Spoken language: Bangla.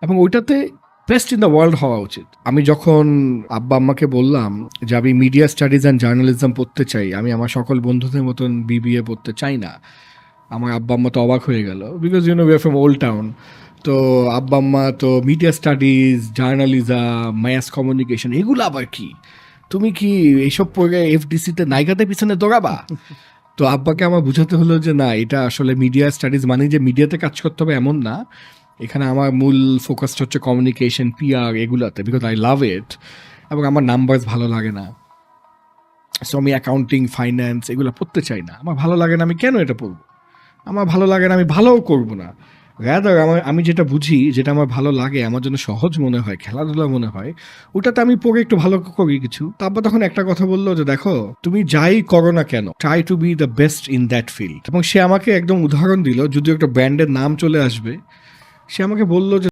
এবং ওইটাতে বেস্ট ইন দ্য ওয়ার্ল্ড হওয়া উচিত। আমি যখন আব্বা আম্মাকে বললাম যে আমি মিডিয়া স্টাডিজ অ্যান্ড জার্নালিজম পড়তে চাই, আমি আমার সকল বন্ধুদের মতন বিবিএ পড়তে চাই না, আমার আব্বা আম্মা তো অবাক হয়ে গেল, because you know we are from Old Town. তো আব্বা আম্মা তো media studies, journalism, mass communication, এগুলো আবার কি, তুমি কি এইসব পড়ে এফডিসিতে নাইকাতে পিছনে দৌড়াবা? তো আব্বাকে আমার বুঝাতে হলো যে না, এটা আসলে মিডিয়া স্টাডিজ মানে যে মিডিয়াতে কাজ করতে হবে এমন না, এখানে আমার মূল ফোকাসটা হচ্ছে কমিউনিকেশন, পিআর, এগুলাতে, বিকজ আই লাভ ইট। এবং আমার নাম্বারস ভালো লাগে না, সো আমি অ্যাকাউন্টিং, ফাইন্যান্স এগুলো পড়তে চাই না, আমার ভালো লাগে না, আমি কেন এটা পড়বো? আমার ভালো লাগে না, আমি ভালোও করবো না। রাদার আমি যেটা বুঝি, যেটা আমার ভালো লাগে, আমার জন্য সহজ মনে হয়, খেলাধুলা মনে হয়, ওটাতে আমি পড়ে একটু ভালো করি কিছু। তারপর তখন একটা কথা বললো যে দেখো, তুমি যাই করো না কেন, try to B the best in that field. এবং সে আমাকে একদম উদাহরণ দিল, যদিও একটা ব্র্যান্ডের নাম চলে আসবে, সে আমাকে বললো যে